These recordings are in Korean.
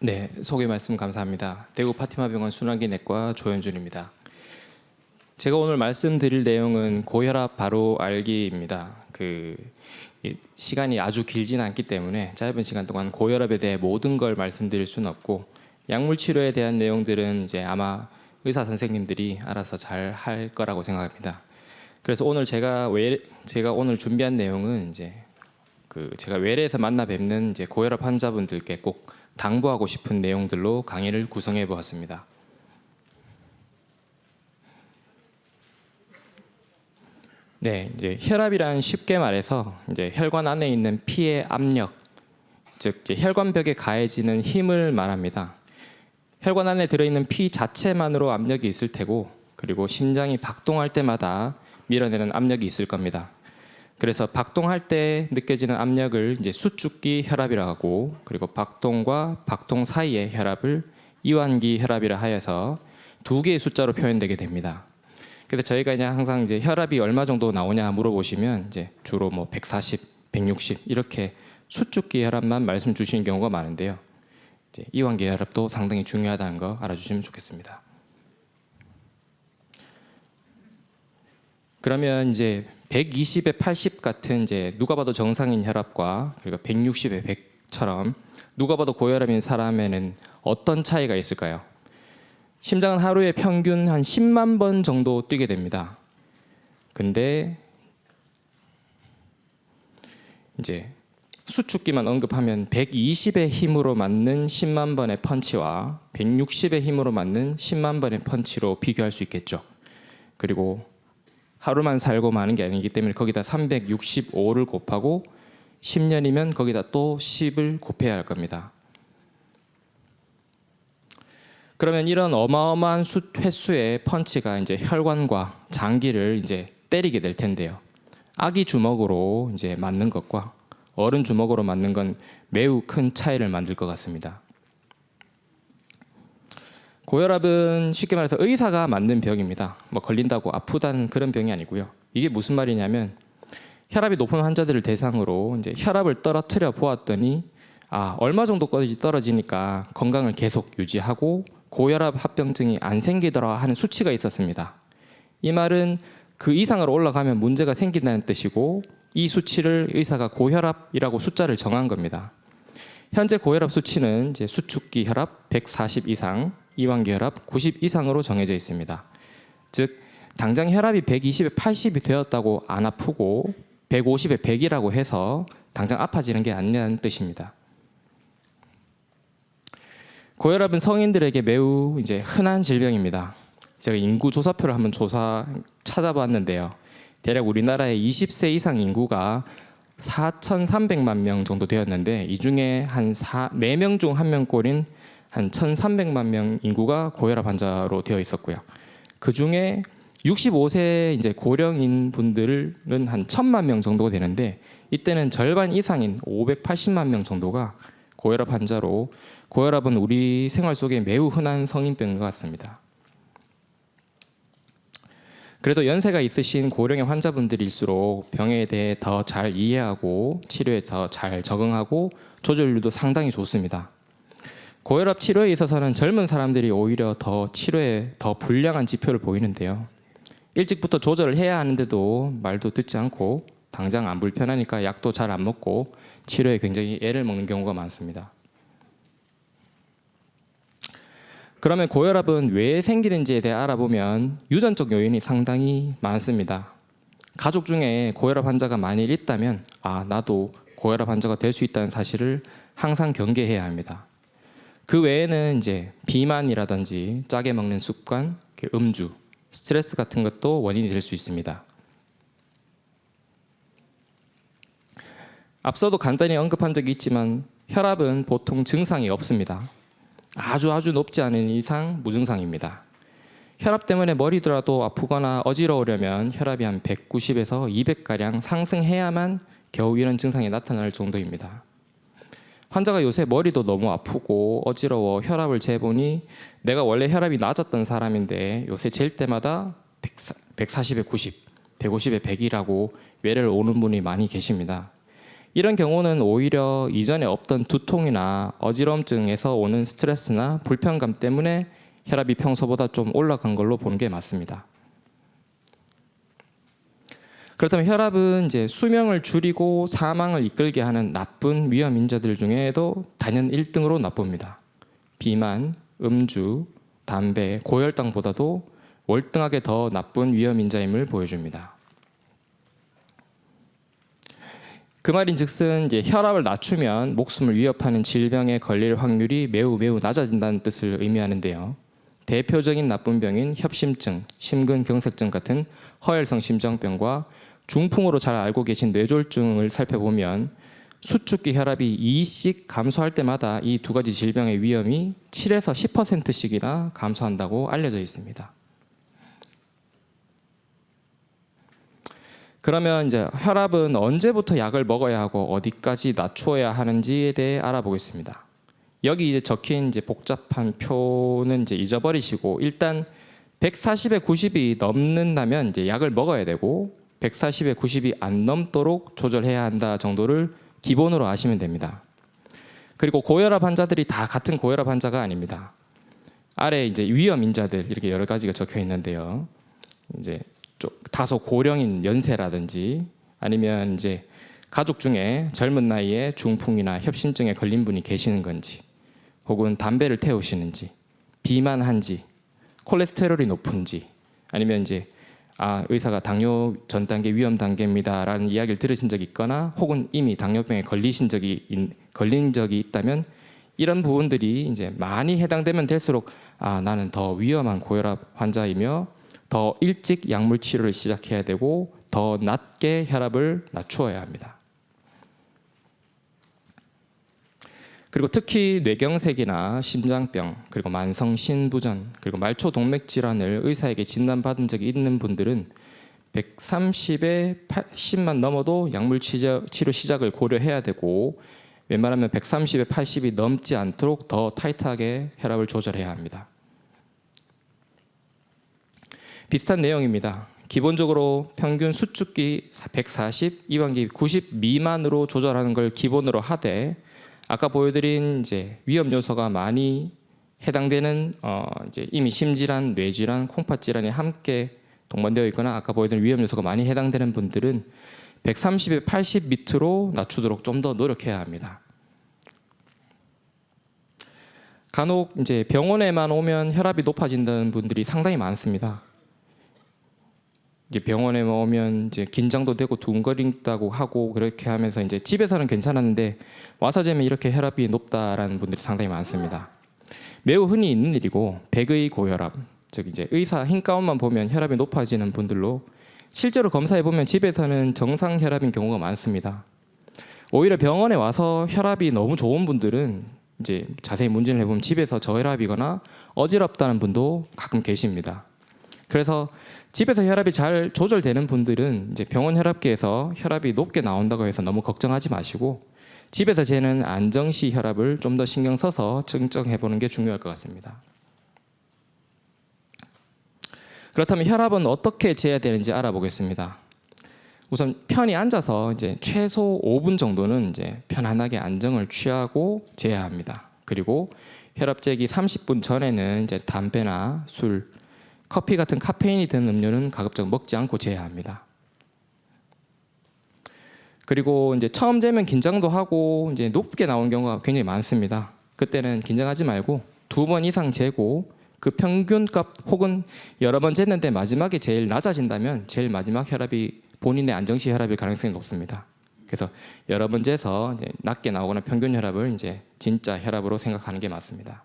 네, 소개 말씀 감사합니다. 대구 파티마병원 순환기내과 조현준입니다. 제가 오늘 말씀드릴 내용은 고혈압 바로 알기입니다. 시간이 아주 길지는 않기 때문에 짧은 시간 동안 고혈압에 대해 모든 걸 말씀드릴 수는 없고, 약물 치료에 대한 내용들은 이제 아마 의사 선생님들이 알아서 잘 할 거라고 생각합니다. 그래서 오늘 제가 오늘 준비한 내용은 제가 외래에서 만나 뵙는 고혈압 환자분들께 꼭 당부하고 싶은 내용들로 강의를 구성해 보았습니다. 네, 혈압이란 쉽게 말해서 혈관 안에 있는 피의 압력, 즉 혈관벽에 가해지는 힘을 말합니다. 혈관 안에 들어있는 피 자체만으로 압력이 있을 테고, 그리고 심장이 박동할 때마다 밀어내는 압력이 있을 겁니다. 그래서 박동할 때 느껴지는 압력을 수축기 혈압이라고 하고, 그리고 박동과 박동 사이의 혈압을 이완기 혈압이라 하여서 두 개의 숫자로 표현되게 됩니다. 그래서 저희가 항상 혈압이 얼마 정도 나오냐 물어보시면 주로 140, 160 이렇게 수축기 혈압만 말씀 주시는 경우가 많은데요. 이완기 혈압도 상당히 중요하다는 거 알아주시면 좋겠습니다. 그러면 120에 80 같은 누가 봐도 정상인 혈압과 그리고 160에 100처럼 누가 봐도 고혈압인 사람에는 어떤 차이가 있을까요? 심장은 하루에 평균 한 10만 번 정도 뛰게 됩니다. 근데 수축기만 언급하면 120의 힘으로 맞는 10만 번의 펀치와 160의 힘으로 맞는 10만 번의 펀치로 비교할 수 있겠죠. 그리고 하루만 살고 마는 게 아니기 때문에 거기다 365를 곱하고 10년이면 거기다 또 10을 곱해야 할 겁니다. 그러면 이런 어마어마한 횟수의 펀치가 혈관과 장기를 때리게 될 텐데요. 아기 주먹으로 맞는 것과 어른 주먹으로 맞는 건 매우 큰 차이를 만들 것 같습니다. 고혈압은 쉽게 말해서 의사가 만든 병입니다. 걸린다고 아프다는 그런 병이 아니고요. 이게 무슨 말이냐면, 혈압이 높은 환자들을 대상으로 혈압을 떨어뜨려 보았더니 얼마 정도까지 떨어지니까 건강을 계속 유지하고 고혈압 합병증이 안 생기더라 하는 수치가 있었습니다. 이 말은 그 이상으로 올라가면 문제가 생긴다는 뜻이고, 이 수치를 의사가 고혈압이라고 숫자를 정한 겁니다. 현재 고혈압 수치는 수축기 혈압 140 이상, 이완기 혈압 90 이상으로 정해져 있습니다. 즉 당장 혈압이 120에 80이 되었다고 안 아프고 150에 100이라고 해서 당장 아파지는 게 아니라는 뜻입니다. 고혈압은 성인들에게 매우 흔한 질병입니다. 제가 인구 조사표를 한번 찾아봤는데요. 대략 우리나라의 20세 이상 인구가 4,300만 명 정도 되었는데, 이 중에 한 4명 중 1명꼴인 한 1,300만 명 인구가 고혈압 환자로 되어 있었고요. 그 중에 65세 고령인 분들은 한 1,000만 명 정도가 되는데, 이때는 절반 이상인 580만 명 정도가 고혈압 환자로, 고혈압은 우리 생활 속에 매우 흔한 성인병인 것 같습니다. 그래도 연세가 있으신 고령의 환자분들일수록 병에 대해 더 잘 이해하고 치료에 더 잘 적응하고 조절률도 상당히 좋습니다. 고혈압 치료에 있어서는 젊은 사람들이 오히려 더 치료에 더 불량한 지표를 보이는데요. 일찍부터 조절을 해야 하는데도 말도 듣지 않고 당장 안 불편하니까 약도 잘 안 먹고 치료에 굉장히 애를 먹는 경우가 많습니다. 그러면 고혈압은 왜 생기는지에 대해 알아보면 유전적 요인이 상당히 많습니다. 가족 중에 고혈압 환자가 만일 있다면 나도 고혈압 환자가 될 수 있다는 사실을 항상 경계해야 합니다. 그 외에는 비만이라든지 짜게 먹는 습관, 음주, 스트레스 같은 것도 원인이 될 수 있습니다. 앞서도 간단히 언급한 적이 있지만 혈압은 보통 증상이 없습니다. 아주 높지 않은 이상 무증상입니다. 혈압 때문에 머리라도 아프거나 어지러우려면 혈압이 한 190에서 200가량 상승해야만 겨우 이런 증상이 나타날 정도입니다. 환자가 요새 머리도 너무 아프고 어지러워 혈압을 재보니 내가 원래 혈압이 낮았던 사람인데 요새 잴 때마다 140에 90, 150에 100이라고 외래를 오는 분이 많이 계십니다. 이런 경우는 오히려 이전에 없던 두통이나 어지러움증에서 오는 스트레스나 불편감 때문에 혈압이 평소보다 좀 올라간 걸로 보는 게 맞습니다. 그렇다면 혈압은 이제 수명을 줄이고 사망을 이끌게 하는 나쁜 위험 인자들 중에도 단연 1등으로 나쁩니다. 비만, 음주, 담배, 고혈당보다도 월등하게 더 나쁜 위험 인자임을 보여줍니다. 그 말인즉슨 이제 혈압을 낮추면 목숨을 위협하는 질병에 걸릴 확률이 매우 낮아진다는 뜻을 의미하는데요. 대표적인 나쁜 병인 협심증, 심근경색증 같은 허혈성 심장병과 중풍으로 잘 알고 계신 뇌졸중을 살펴보면 수축기 혈압이 2씩 감소할 때마다 이 두 가지 질병의 위험이 7에서 10%씩이나 감소한다고 알려져 있습니다. 그러면 이제 혈압은 언제부터 약을 먹어야 하고 어디까지 낮추어야 하는지에 대해 알아보겠습니다. 여기 이제 적힌 이제 복잡한 표는 이제 잊어버리시고 일단 140에 90이 넘는다면 이제 약을 먹어야 되고 140에 90이 안 넘도록 조절해야 한다 정도를 기본으로 아시면 됩니다. 그리고 고혈압 환자들이 다 같은 고혈압 환자가 아닙니다. 아래 이제 위험 인자들 이렇게 여러 가지가 적혀 있는데요. 이제 좀 다소 고령인 연세라든지 아니면 이제 가족 중에 젊은 나이에 중풍이나 협심증에 걸린 분이 계시는 건지 혹은 담배를 태우시는지 비만한지 콜레스테롤이 높은지 아니면 이제 의사가 당뇨 전 단계 위험 단계입니다라는 이야기를 들으신 적이 있거나 혹은 이미 당뇨병에 걸린 적이 있다면 이런 부분들이 이제 많이 해당되면 될수록 나는 더 위험한 고혈압 환자이며 더 일찍 약물 치료를 시작해야 되고 더 낮게 혈압을 낮추어야 합니다. 그리고 특히 뇌경색이나 심장병, 그리고 만성 신부전, 그리고 말초 동맥 질환을 의사에게 진단받은 적이 있는 분들은 130에 80만 넘어도 약물 치료 시작을 고려해야 되고 웬만하면 130에 80이 넘지 않도록 더 타이트하게 혈압을 조절해야 합니다. 비슷한 내용입니다. 기본적으로 평균 수축기 140, 이완기 90 미만으로 조절하는 걸 기본으로 하되 아까 보여드린 이제 위험 요소가 많이 해당되는 이제 이미 심질환, 뇌질환, 콩팥 질환이 함께 동반되어 있거나 아까 보여드린 위험 요소가 많이 해당되는 분들은 130에 80 밑으로 낮추도록 좀 더 노력해야 합니다. 간혹 이제 병원에만 오면 혈압이 높아진다는 분들이 상당히 많습니다. 이제 병원에 오면 이제 긴장도 되고 두근거린다고 하고 그렇게 하면서 이제 집에서는 괜찮았는데 와서 재면 이렇게 혈압이 높다라는 분들이 상당히 많습니다. 매우 흔히 있는 일이고 백의 고혈압, 즉 이제 의사 흰 가운만 보면 혈압이 높아지는 분들로 실제로 검사해 보면 집에서는 정상 혈압인 경우가 많습니다. 오히려 병원에 와서 혈압이 너무 좋은 분들은 이제 자세히 문진을 해보면 집에서 저혈압이거나 어지럽다는 분도 가끔 계십니다. 그래서 집에서 혈압이 잘 조절되는 분들은 이제 병원 혈압계에서 혈압이 높게 나온다고 해서 너무 걱정하지 마시고 집에서 재는 안정시 혈압을 좀 더 신경 써서 측정해 보는 게 중요할 것 같습니다. 그렇다면 혈압은 어떻게 재야 되는지 알아보겠습니다. 우선 편히 앉아서 이제 최소 5분 정도는 이제 편안하게 안정을 취하고 재야 합니다. 그리고 혈압 재기 30분 전에는 이제 담배나 술, 커피 같은 카페인이 든 음료는 가급적 먹지 않고 재야 합니다. 그리고 이제 처음 재면 긴장도 하고 이제 높게 나오는 경우가 굉장히 많습니다. 그때는 긴장하지 말고 2번 이상 재고 그 평균값 혹은 여러 번 쟀는데 마지막에 제일 낮아진다면 제일 마지막 혈압이 본인의 안정시 혈압일 가능성이 높습니다. 그래서 여러 번 재서 이제 낮게 나오거나 평균 혈압을 이제 진짜 혈압으로 생각하는 게 맞습니다.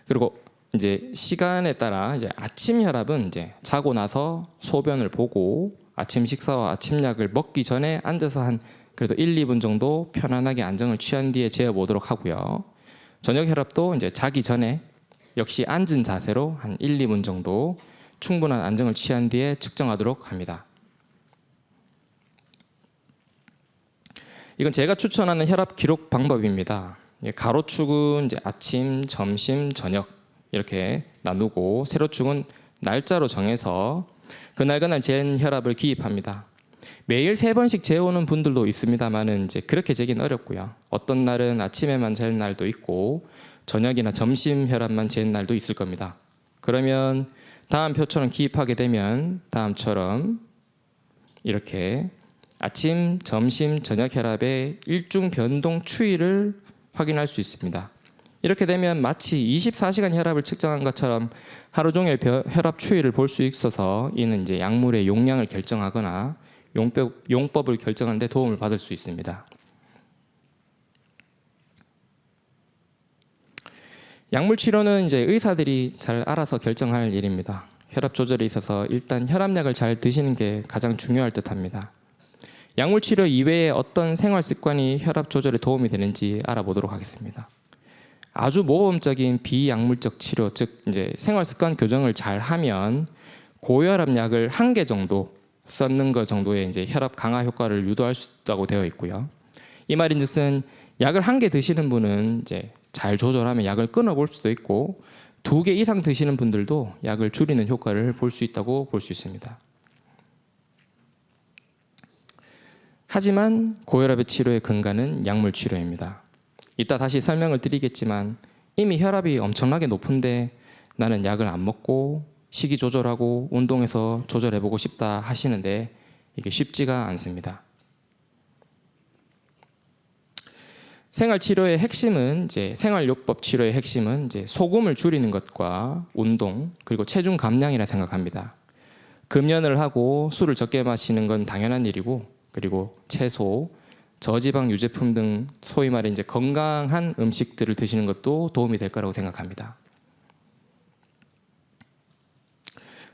그리고 이제 시간에 따라 이제 아침 혈압은 이제 자고 나서 소변을 보고 아침 식사와 아침약을 먹기 전에 앉아서 한 그래도 1, 2분 정도 편안하게 안정을 취한 뒤에 재어 보도록 하고요. 저녁 혈압도 이제 자기 전에 역시 앉은 자세로 한 1, 2분 정도 충분한 안정을 취한 뒤에 측정하도록 합니다. 이건 제가 추천하는 혈압 기록 방법입니다. 가로축은 이제 아침, 점심, 저녁 이렇게 나누고 세로축은 날짜로 정해서 그날그날 잰 혈압을 기입합니다. 매일 3번씩 재오는 분들도 있습니다만은 이제 그렇게 재긴 어렵고요. 어떤 날은 아침에만 잴 날도 있고 저녁이나 점심 혈압만 잰 날도 있을 겁니다. 그러면 다음 표처럼 기입하게 되면 다음처럼 이렇게 아침, 점심, 저녁 혈압의 일중 변동 추이를 확인할 수 있습니다. 이렇게 되면 마치 24시간 혈압을 측정한 것처럼 하루 종일 혈압 추이를 볼 수 있어서 이는 이제 약물의 용량을 결정하거나 용법을 결정하는 데 도움을 받을 수 있습니다. 약물 치료는 이제 의사들이 잘 알아서 결정할 일입니다. 혈압 조절에 있어서 일단 혈압약을 잘 드시는 게 가장 중요할 듯합니다. 약물 치료 이외에 어떤 생활 습관이 혈압 조절에 도움이 되는지 알아보도록 하겠습니다. 아주 모범적인 비약물적 치료, 즉 이제 생활 습관 교정을 잘 하면 고혈압 약을 1개 정도 썼는 것 정도의 이제 혈압 강화 효과를 유도할 수 있다고 되어 있고요. 이 말인즉슨 약을 1개 드시는 분은 이제 잘 조절하면 약을 끊어볼 수도 있고 2개 이상 드시는 분들도 약을 줄이는 효과를 볼 수 있다고 볼 수 있습니다. 하지만 고혈압의 치료의 근간은 약물 치료입니다. 이따 다시 설명을 드리겠지만 이미 혈압이 엄청나게 높은데 나는 약을 안 먹고 식이 조절하고 운동해서 조절해보고 싶다 하시는데 이게 쉽지가 않습니다. 생활치료의 핵심은 이제 생활요법 치료의 핵심은 이제 소금을 줄이는 것과 운동 그리고 체중 감량이라 생각합니다. 금연을 하고 술을 적게 마시는 건 당연한 일이고 그리고 채소, 저지방 유제품 등 소위 말해 이제 건강한 음식들을 드시는 것도 도움이 될 거라고 생각합니다.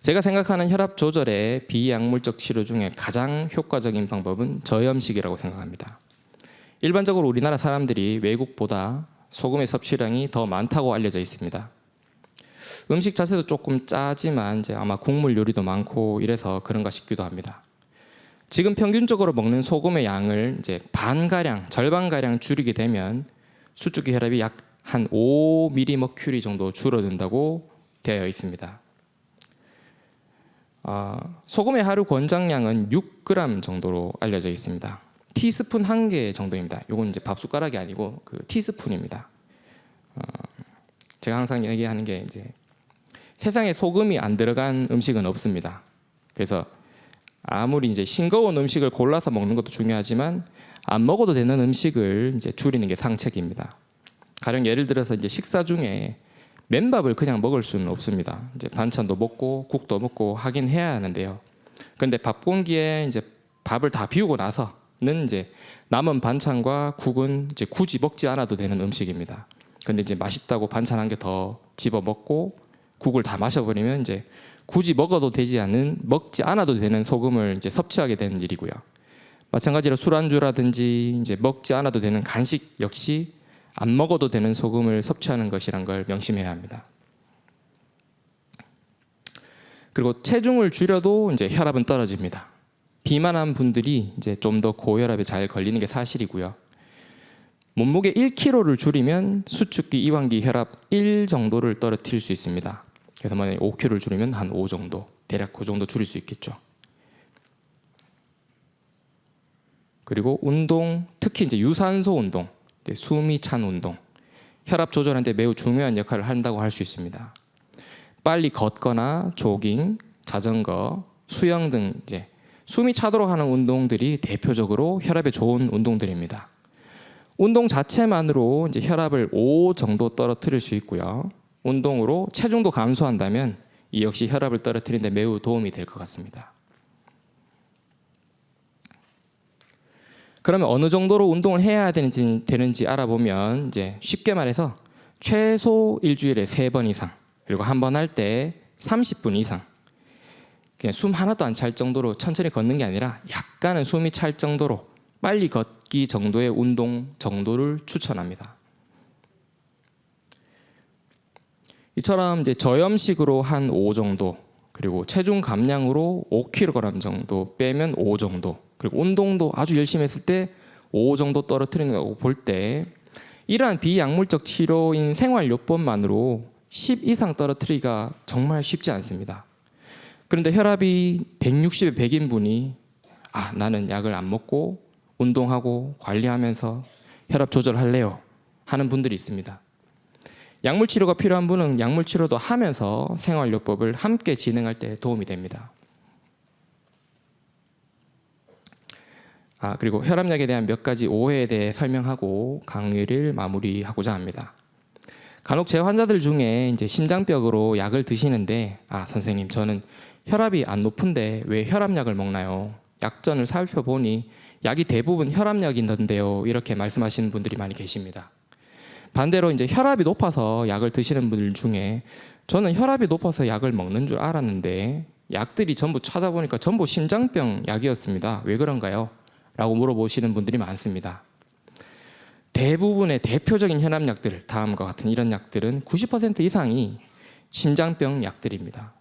제가 생각하는 혈압 조절의 비약물적 치료 중에 가장 효과적인 방법은 저염식이라고 생각합니다. 일반적으로 우리나라 사람들이 외국보다 소금의 섭취량이 더 많다고 알려져 있습니다. 음식 자체도 조금 짜지만 이제 아마 국물 요리도 많고 이래서 그런가 싶기도 합니다. 지금 평균적으로 먹는 소금의 양을 이제 반가량, 절반가량 줄이게 되면 수축기 혈압이 약 한 5mMq 정도 줄어든다고 되어 있습니다. 소금의 하루 권장량은 6g 정도로 알려져 있습니다. 티스푼 1개 정도입니다. 이건 이제 밥 숟가락이 아니고 그 티스푼입니다. 제가 항상 얘기하는 게 이제 세상에 소금이 안 들어간 음식은 없습니다. 그래서 아무리 이제 싱거운 음식을 골라서 먹는 것도 중요하지만 안 먹어도 되는 음식을 이제 줄이는 게 상책입니다. 가령 예를 들어서 이제 식사 중에 맨밥을 그냥 먹을 수는 없습니다. 이제 반찬도 먹고 국도 먹고 하긴 해야 하는데요. 그런데 밥 공기에 이제 밥을 다 비우고 나서는 이제 남은 반찬과 국은 이제 굳이 먹지 않아도 되는 음식입니다. 그런데 이제 맛있다고 반찬 1개 더 집어 먹고 국을 다 마셔버리면 이제 굳이 먹지 않아도 되는 소금을 이제 섭취하게 되는 일이고요. 마찬가지로 술안주라든지 이제 먹지 않아도 되는 간식 역시 안 먹어도 되는 소금을 섭취하는 것이란 걸 명심해야 합니다. 그리고 체중을 줄여도 이제 혈압은 떨어집니다. 비만한 분들이 이제 좀 더 고혈압에 잘 걸리는 게 사실이고요. 몸무게 1kg를 줄이면 수축기 이완기 혈압 1 정도를 떨어뜨릴 수 있습니다. 그래서 만약에 5kg를 줄이면 한 5 정도, 대략 그 정도 줄일 수 있겠죠. 그리고 운동, 특히 이제 유산소 운동, 숨이 찬 운동, 혈압 조절하는 데 매우 중요한 역할을 한다고 할 수 있습니다. 빨리 걷거나 조깅, 자전거, 수영 등 이제 숨이 차도록 하는 운동들이 대표적으로 혈압에 좋은 운동들입니다. 운동 자체만으로 이제 혈압을 5 정도 떨어뜨릴 수 있고요. 운동으로 체중도 감소한다면 이 역시 혈압을 떨어뜨리는 데 매우 도움이 될 것 같습니다. 그러면 어느 정도로 운동을 해야 되는지 알아보면 이제 쉽게 말해서 최소 일주일에 3번 이상 그리고 한 번 할 때 30분 이상 그냥 숨 하나도 안 찰 정도로 천천히 걷는 게 아니라 약간은 숨이 찰 정도로 빨리 걷기 정도의 운동 정도를 추천합니다. 이처럼 이제 저염식으로 한 5 정도 그리고 체중 감량으로 5kg 정도 빼면 5 정도 그리고 운동도 아주 열심히 했을 때 5 정도 떨어뜨린다고 볼 때 이러한 비약물적 치료인 생활요법만으로 10 이상 떨어뜨리기가 정말 쉽지 않습니다. 그런데 혈압이 160에 100인 분이 나는 약을 안 먹고 운동하고 관리하면서 혈압 조절할래요 하는 분들이 있습니다. 약물 치료가 필요한 분은 약물 치료도 하면서 생활요법을 함께 진행할 때 도움이 됩니다. 그리고 혈압약에 대한 몇 가지 오해에 대해 설명하고 강의를 마무리하고자 합니다. 간혹 제 환자들 중에 이제 심장병으로 약을 드시는데 선생님 저는 혈압이 안 높은데 왜 혈압약을 먹나요? 약전을 살펴보니 약이 대부분 혈압약인데요. 이렇게 말씀하시는 분들이 많이 계십니다. 반대로 이제 혈압이 높아서 약을 드시는 분들 중에 저는 혈압이 높아서 약을 먹는 줄 알았는데 약들이 전부 찾아보니까 전부 심장병 약이었습니다. 왜 그런가요? 라고 물어보시는 분들이 많습니다. 대부분의 대표적인 혈압약들, 다음과 같은 이런 약들은 90% 이상이 심장병 약들입니다.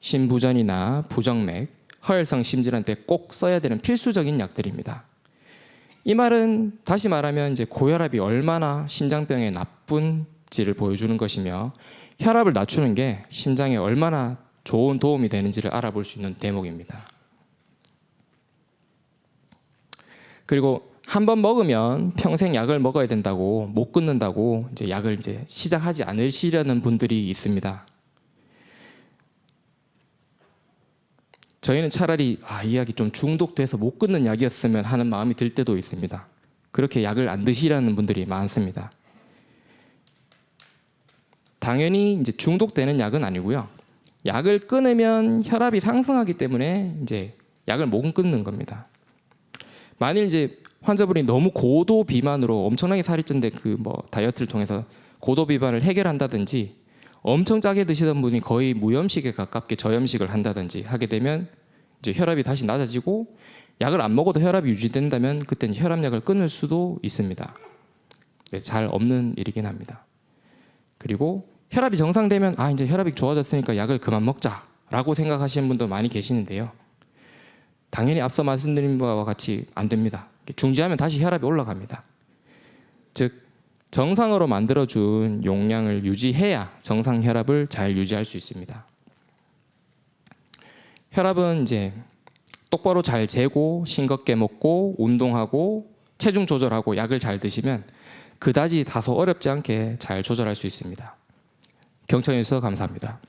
심부전이나 부정맥, 허혈성 심질환 때 꼭 써야 되는 필수적인 약들입니다. 이 말은 다시 말하면 이제 고혈압이 얼마나 심장병에 나쁜지를 보여주는 것이며 혈압을 낮추는 게 심장에 얼마나 좋은 도움이 되는지를 알아볼 수 있는 대목입니다. 그리고 한 번 먹으면 평생 약을 먹어야 된다고 못 끊는다고 이제 약을 이제 시작하지 않으시려는 분들이 있습니다. 저희는 차라리 이 약이 좀 중독돼서 못 끊는 약이었으면 하는 마음이 들 때도 있습니다. 그렇게 약을 안 드시려는 분들이 많습니다. 당연히 이제 중독되는 약은 아니고요. 약을 끊으면 혈압이 상승하기 때문에 이제 약을 못 끊는 겁니다. 만일 이제 환자분이 너무 고도 비만으로 엄청나게 살이 찐데 다이어트를 통해서 고도 비만을 해결한다든지 엄청 짜게 드시던 분이 거의 무염식에 가깝게 저염식을 한다든지 하게 되면 이제 혈압이 다시 낮아지고 약을 안 먹어도 혈압이 유지된다면 그때는 혈압약을 끊을 수도 있습니다. 잘 없는 일이긴 합니다. 그리고 혈압이 정상되면 이제 혈압이 좋아졌으니까 약을 그만 먹자라고 생각하시는 분도 많이 계시는데요. 당연히 앞서 말씀드린 바와 같이 안 됩니다. 중지하면 다시 혈압이 올라갑니다. 즉 정상으로 만들어준 용량을 유지해야 정상 혈압을 잘 유지할 수 있습니다. 혈압은 이제 똑바로 잘 재고 싱겁게 먹고 운동하고 체중 조절하고 약을 잘 드시면 그다지 다소 어렵지 않게 잘 조절할 수 있습니다. 경청해 주셔서 감사합니다.